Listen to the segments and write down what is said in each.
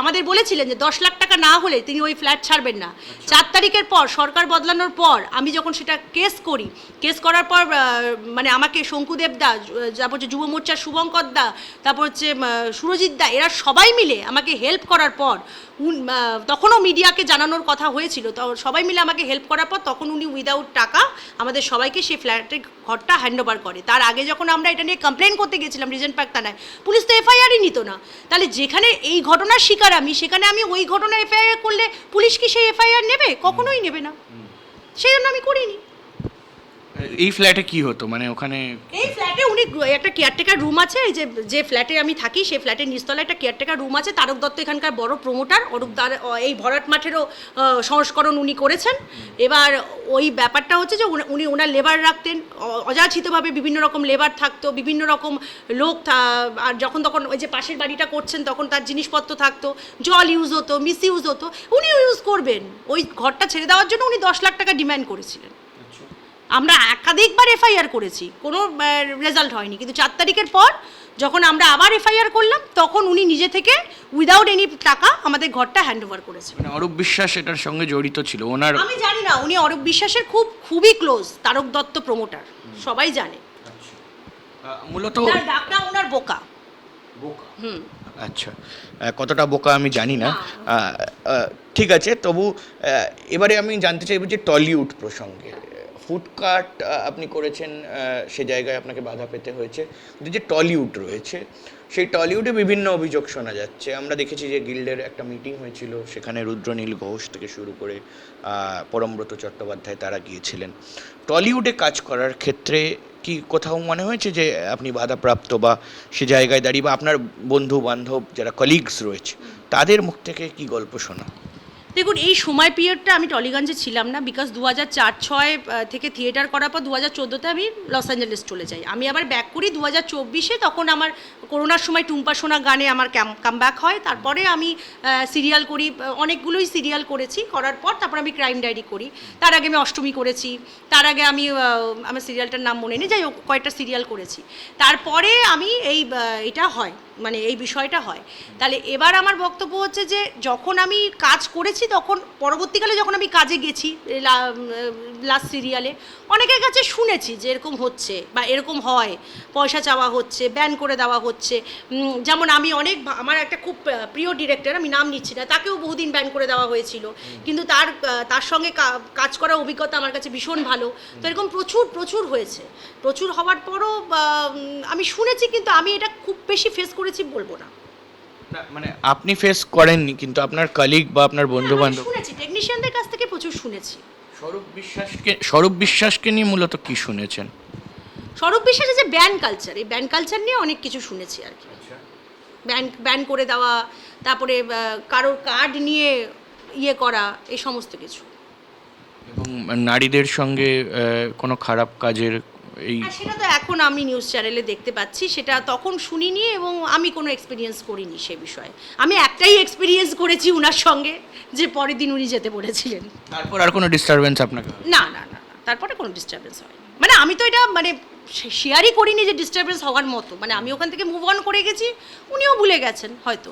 আমাদের বলেছিলেন যে 10 লাখ টাকা না হলে তিনি ওই ফ্ল্যাট ছাড়বেন না। 4 তারিখের পর সরকার বদলানোর পর আমি যখন সেটা কেস করি, কেস করার পর মানে আমাকে শঙ্কুদেব দা, তারপর হচ্ছে যুব মোর্চার শুভঙ্কর দা, তারপর হচ্ছে সুরজিৎ দা, এরা সবাই মিলে আমাকে হেল্প করার পর, তখনও মিডিয়াকে জানানোর কথা হয়েছিল, তো সবাই মিলে আমাকে হেল্প করার পর তখন উনি উইদাউট টাকা আমাদের সবাইকে সেই ফ্ল্যাটের ঘরটা হ্যান্ড ওভার করে। তার আগে যখন আমরা এটা নিয়ে কমপ্লেন করতে গেছিলাম রিজেন্ট পার্ক থানায়, পুলিশ তো এফআইআরই নিত না। তাহলে যেখানে এই ঘটনার শিকার আমি, সেখানে আমি ওই ঘটনা এফআইআর করলে পুলিশ কি সেই এফআইআর নেবে? কখনোই নেবে না, সেই জন্য আমি করিনি। এই ফ্ল্যাটে কি হতো, মানে ওখানে এই ফ্ল্যাটে উনি একটা কেয়ারটেকার রুম আছে, এই যে ফ্ল্যাটে আমি থাকি সেই ফ্ল্যাটের নিচতলায় একটা কেয়ারটেকার রুম আছে। তারক দত্ত এখানকার বড় প্রমোটার, অরূপ দার এই ভরাট মাঠেরও সংস্করণ উনি করেছেন। এবার ওই ব্যাপারটা হচ্ছে যে উনি ওনার লেবার রাখতেন, অযাচিতভাবে বিভিন্ন রকম লেবার থাকতো, বিভিন্ন রকম লোক, আর যখন তখন ওই যে পাশের বাড়িটা করছেন তখন তার জিনিসপত্র থাকতো, জল ইউজ হতো, মিস ইউজ হতো, উনিও ইউজ করবেন। ওই ঘরটা ছেড়ে দেওয়ার জন্য উনি 10 লাখ টাকা ডিম্যান্ড করেছিলেন। আমরা একাধিকবার এফআইআর করেছি, কোনো রেজাল্ট হয়নি, কিন্তু 4 তারিখের পর যখন আমরা আবার এফআইআর করলাম তখন উনি নিজে থেকে উইদাউট এনি টাকা আমাদের ঘরটা হ্যান্ড ওভার করেছেন। মানে অরূপ বিশ্বাস এটার সঙ্গে জড়িত ছিল? ওনার আমি জানি না, উনি অরূপ বিশ্বাসের খুবই ক্লোজ, তারক দত্ত প্রমোটার, সবাই জানে। মূলত তার ডাকনা ওনার বোকা। আচ্ছা, কতটা বোকা আমি জানি না, ঠিক আছে। তবু এবারে আমি জানতে চাইব যে টলিউড প্রসঙ্গে। ফুডকার্ট আপনি করেছেন, সে জায়গায় আপনাকে বাধা পেতে হয়েছে, কিন্তু যে টলিউড রয়েছে সেই টলিউডে বিভিন্ন অভিযোগ শোনা যাচ্ছে। আমরা দেখেছি যে গিল্ডের একটা মিটিং হয়েছিল, সেখানে রুদ্রনীল ঘোষ থেকে শুরু করে পরমব্রত চট্টোপাধ্যায় তারা গিয়েছিলেন। টলিউডে কাজ করার ক্ষেত্রে কি কোথাও মনে হয়েছে যে আপনি বাধাপ্রাপ্ত, বা সে জায়গায় দাঁড়িয়ে, বা আপনার বন্ধু বান্ধব যারা কলিগস রয়েছে তাদের মুখ থেকে কি গল্প শোনা? দেখুন, এই সময় পিরিয়ডটা আমি টলিগঞ্জে ছিলাম না, বিকজ 2004-06 থেকে থিয়েটার করার পর 2014-তে আমি লস অ্যাঞ্জেলেস চলে যাই। আমি আবার ব্যাক করি 2024-এ, তখন আমার করোনার সময় টুম্পা সোনা গানে আমার কামব্যাক হয়। তারপরে আমি সিরিয়াল করি, অনেকগুলোই সিরিয়াল করেছি, করার পর তারপর আমি ক্রাইম ডায়েরি করি। তার আগে আমি অষ্টমী করেছি, তার আগে আমি আমার সিরিয়ালটার নাম মনে নেই, যাই হোক কয়েকটা সিরিয়াল করেছি। তারপরে আমি এটা হয়, মানে এই বিষয়টা হয়। তাহলে এবার আমার বক্তব্য হচ্ছে যে যখন আমি কাজ করেছি, তখন পরবর্তীকালে যখন আমি কাজে গেছি লাস্ট সিরিয়ালে, অনেকের কাছে শুনেছি যে এরকম হচ্ছে বা এরকম হয়, পয়সা চাওয়া হচ্ছে, ব্যান করে দেওয়া হচ্ছে। যেমন আমি আমার একটা খুব প্রিয় ডিরেক্টর, আমি নাম নিচ্ছি না, তাকেও বহুদিন ব্যান করে দেওয়া হয়েছিল, কিন্তু তার সঙ্গে কাজ করার অভিজ্ঞতা আমার কাছে ভীষণ ভালো। তো এরকম প্রচুর হয়েছে। প্রচুর হওয়ার পরও আমি শুনেছি, কিন্তু আমি এটা খুব বেশি ফেস করেছি বলবো না। মানে আপনি ফেস করেননি, কিন্তু আপনার কলিগ বা আপনার বন্ধু বান্ধব? শুনেছি, টেকনিশিয়ানদের কাছ থেকে প্রচুর শুনেছি। স্বরূপ বিশ্বাসকে নিয়ে মূলত কি শুনেছেন? স্বরূপ বিশ্বাসের যে ব্যান কালচার, এই ব্যান কালচার নিয়ে অনেক কিছু শুনেছি আর কি। ব্যান করে দেওয়া, তারপরে কারোর কার্ড নিয়ে করা, এই সমস্ত কিছু। এবং নারীদের সঙ্গে কোনো খারাপ কাজের সেটা তো এখন আমি নিউজ চ্যানেলে দেখতে পাচ্ছি, সেটা তখন শুনিনি এবং আমি কোনো এক্সপিরিয়েন্স করিনি সে বিষয়ে। আমি একটাই এক্সপিরিয়েন্স করেছি উনার সঙ্গে, যে পরের দিন উনি যেতে বলেছিলেন। তারপর আর কোনো ডিস্টারবেন্স আপনাকে? না, তারপরে কোনো ডিস্টারবেন্স হয়নি। মানে আমি তো এটা শেয়ারই করিনি যে ডিস্টারবেন্স হওয়ার মতো, মানে আমি ওখান থেকে মুভ অন করে গেছি, উনিও ভুলে গেছেন হয়তো।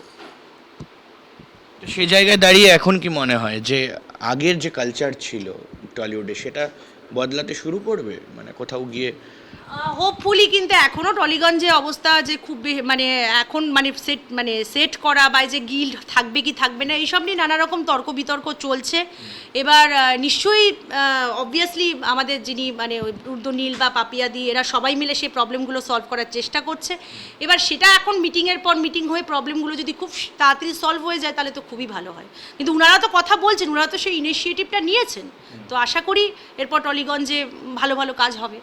সে জায়গায় দাঁড়িয়ে এখন কি মনে হয় যে আগের যে কালচার ছিল টলিউডে সেটা বদলাতে শুরু করবে, মানে কোথাও গিয়ে? হোপফুলি, কিন্তু এখনও টলিগঞ্জে অবস্থা যে খুব এখন সেট করা বা যে গিল্ড থাকবে কি থাকবে না, এইসব নিয়ে নানা রকম তর্ক বিতর্ক চলছে। এবার নিশ্চয়ই অবভিয়াসলি আমাদের যিনি রুদ্রনীল বা পাপিয়াদি, এরা সবাই মিলে সেই প্রবলেমগুলো সলভ করার চেষ্টা করছে। এবার সেটা এখন মিটিংয়ের পর মিটিং হয়ে প্রবলেমগুলো যদি খুব তাড়াতাড়ি সলভ হয়ে যায় তাহলে তো খুবই ভালো হয়। কিন্তু ওনারা তো কথা বলছেন, ওনারা তো সেই ইনিশিয়েটিভটা নিয়েছেন, তো আশা করি এরপর টলিগঞ্জে ভালো ভালো কাজ হবে।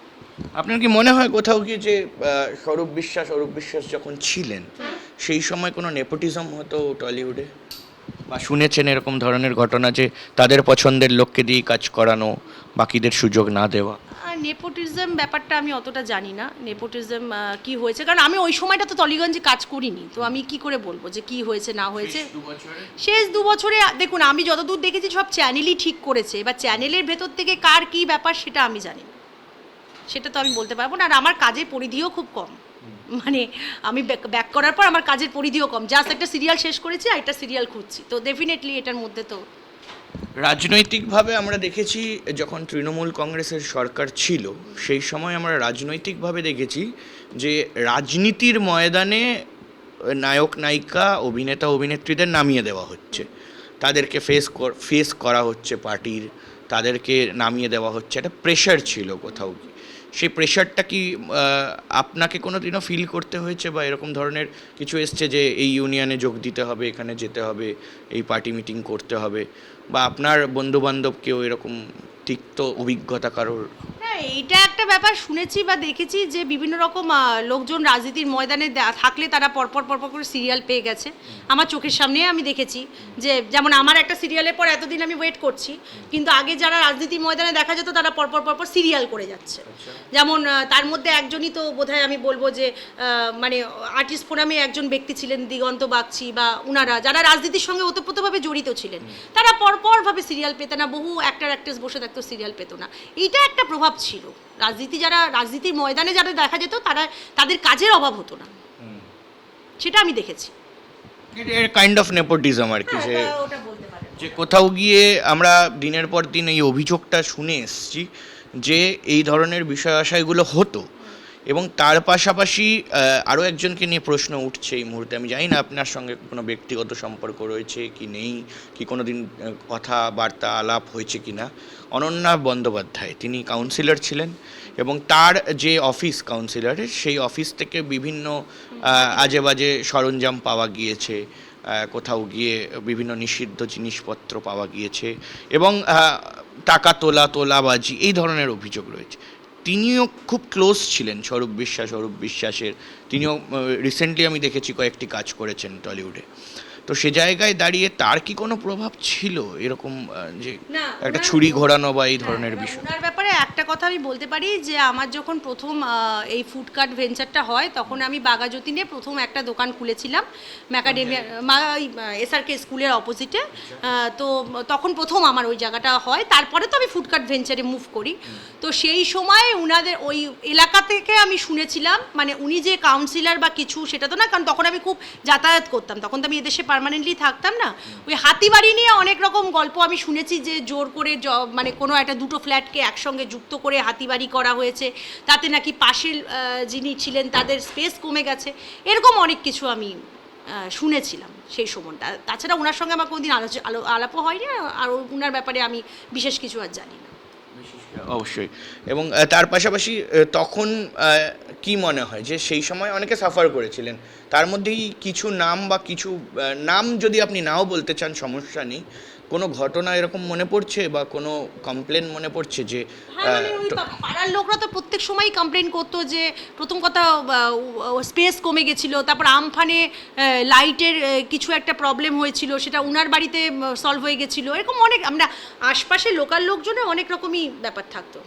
আপনার কি মনে হয় কোথাও গিয়ে যে অরূপ বিশ্বাস যখন ছিলেন সেই সময় কোনো নেপোটিজম হতো টলিউডে, বা শুনেছেন এরকম ধরনের ঘটনা যে তাদের পছন্দের লোককে দিয়ে কাজ করানো, বাকিদের সুযোগ না দেওয়া? নেপোটিজম ব্যাপারটা আমি অতটা জানি না, নেপোটিজম কি হয়েছে, কারণ আমি ওই সময়টা তো টলিগঞ্জে কাজ করিনি, তো আমি কি করে বলবো যে কি হয়েছে না হয়েছে। শেষ 2 বছরে দেখুন, আমি যতদূর দেখেছি সব চ্যানেলই ঠিক করেছে, এবার চ্যানেলের ভেতর থেকে কার কি ব্যাপার সেটা আমি জানি না, সেটা তো আমি বলতে পারবো না। আর আমার কাজের পরিধিও খুব কম, মানে আমি ব্যাক করার পর আমার কাজের পরিধিও কম, জাস্ট একটা সিরিয়াল শেষ করেছি আর একটা সিরিয়াল খুঁজছি, তো ডেফিনেটলি এটার মধ্যে তো রাজনৈতিকভাবে আমরা দেখেছি যখন তৃণমূল কংগ্রেসের সরকার ছিল সেই সময় আমরা রাজনৈতিকভাবে দেখেছি যে রাজনীতির ময়দানে নায়ক নায়িকা অভিনেতা অভিনেত্রীদের নামিয়ে দেওয়া হচ্ছে, তাদেরকে ফেস করা হচ্ছে পার্টির, তাদেরকে নামিয়ে দেওয়া হচ্ছে, একটা প্রেশার ছিল কোথাও কি সেই প্রেশারটা কি আপনাকে কোনো দিনও ফিল করতে হয়েছে বা এরকম ধরনের কিছু এসছে যে এই ইউনিয়নে যোগ দিতে হবে, এখানে যেতে হবে, এই পার্টি মিটিং করতে হবে, বা আপনার বন্ধুবান্ধব কেউ এরকম তিক্ত অভিজ্ঞতা কারোর? হ্যাঁ, এইটা একটা ব্যাপার শুনেছি বা দেখেছি যে বিভিন্ন রকম লোকজন রাজনীতির ময়দানে থাকলে তারা পরপর পরপর করে সিরিয়াল পেয়ে গেছে। আমার চোখের সামনে আমি দেখেছি যে যেমন আমার একটা সিরিয়ালের পর এতদিন আমি ওয়েট করছি, কিন্তু আগে যারা রাজনীতির ময়দানে দেখা যেত তারা পরপর পরপর সিরিয়াল করে যাচ্ছে। যেমন তার মধ্যে একজনই তো বোধহয় আমি বলবো যে মানে আর্টিস্ট ফোরামে একজন ব্যক্তি ছিলেন দিগন্ত বাগচি, বা উনারা যারা রাজনীতির সঙ্গে ওতপ্রোতভাবে জড়িত ছিলেন তারা পরপরভাবে সিরিয়াল পেত না, বহু অ্যাক্টর অ্যাক্ট্রেস বসে থাকতো সিরিয়াল পেত না। এইটা একটা প্রভাব ছিল। যারা রাজনীতির ময়দানে যারা দেখা যেত তাদের কাজের অভাব হতো না, সেটা আমি দেখেছি। কাইন্ড অফ নেপোটিজম আর কি, ওটা বলতে পারেন। যে কোথাও গিয়ে আমরা দিনের পর দিন এই অভিযোগটা শুনে এসেছি যে এই ধরনের বিষয় আশয়গুলো হতো, এবং তার পাশাপাশি আরও একজনকে নিয়ে প্রশ্ন উঠছে এই মুহূর্তে। আমি জানি না আপনার সঙ্গে কোনো ব্যক্তিগত সম্পর্ক রয়েছে কি নেই, কি কোনো দিন কথাবার্তা আলাপ হয়েছে কি না। অনন্যা বন্দ্যোপাধ্যায়, তিনি কাউন্সিলর ছিলেন এবং তার যে অফিস কাউন্সিলরের, সেই অফিস থেকে বিভিন্ন আজে বাজে সরঞ্জাম পাওয়া গিয়েছে, কোথাও গিয়ে বিভিন্ন নিষিদ্ধ জিনিসপত্র পাওয়া গিয়েছে, এবং টাকা তোলাবাজি এই ধরনের অভিযোগ রয়েছে। তিনিও খুব ক্লোজ ছিলেন অরূপ বিশ্বাসের, তিনিও রিসেন্টলি আমি দেখেছি কয়েকটি কাজ করেছেন টলিউডে। তো সে জায়গায় দাঁড়িয়ে তার কি কোনো প্রভাব ছিল এরকম যে একটা ছুরি ঘোরানো বা এই ধরনের বিষয়? ওনার ব্যাপারে একটা কথা আমি বলতে পারি যে আমার যখন প্রথম এই ফুডকার্ট ভেঞ্চারটা হয় তখন আমি বাঘাযতীনে প্রথম একটা দোকান খুলেছিলাম ম্যাকাডেমিয়া SRK স্কুলের অপোজিটে। তো তখন প্রথম আমার ওই জায়গাটা হয়, তারপরে তো আমি ফুডকার্ট ভেঞ্চারে মুভ করি। তো সেই সময় উনাদের ওই এলাকা থেকে আমি শুনেছিলাম, মানে উনি যে কাউন্সিলর বা কিছু সেটা তো না, কারণ তখন আমি খুব যাতায়াত করতাম, তখন তো আমি এদেশে পার্মানেন্টলি থাকতাম না। ওই হাতিবাড়ি নিয়ে অনেক রকম গল্প আমি শুনেছি যে জোর করে মানে কোনো একটা দুটো ফ্ল্যাটকে একসঙ্গে যুক্ত করে হাতিবাড়ি করা হয়েছে, তাতে নাকি পাশের যিনি ছিলেন তাদের স্পেস কমে গেছে, এরকম অনেক কিছু আমি শুনেছিলাম সেই সময়টা। তাছাড়া ওনার সঙ্গে আমার কোনোদিন আলাপও হয়নি, আর ওনার ব্যাপারে আমি বিশেষ কিছু আর জানি না। অবশ্যই। এবং তার পাশাপাশি তখন কি মনে হয় যে সেই সময় অনেকে সাফার করেছিলেন, তার মধ্যেই কিছু নাম বা কিছু নাম যদি আপনি নাও বলতে চান সমস্যা নেই, কোনো ঘটনা এরকম মনে পড়ছে বা কোনো কমপ্লেন মনে পড়ছে যে? হ্যাঁ, মানে ওই পাড়ার লোকরা তো প্রত্যেক সময়ই কমপ্লেন করতো যে প্রথম কথা স্পেস কমে গেছিলো, তারপর আমফানে লাইটের কিছু একটা প্রবলেম হয়েছিল, সেটা উনার বাড়িতে সলভ হয়ে গেছিলো, এরকম অনেক আমরা আশপাশের লোকাল লোকজনের অনেক রকমই ব্যাপার থাকতো।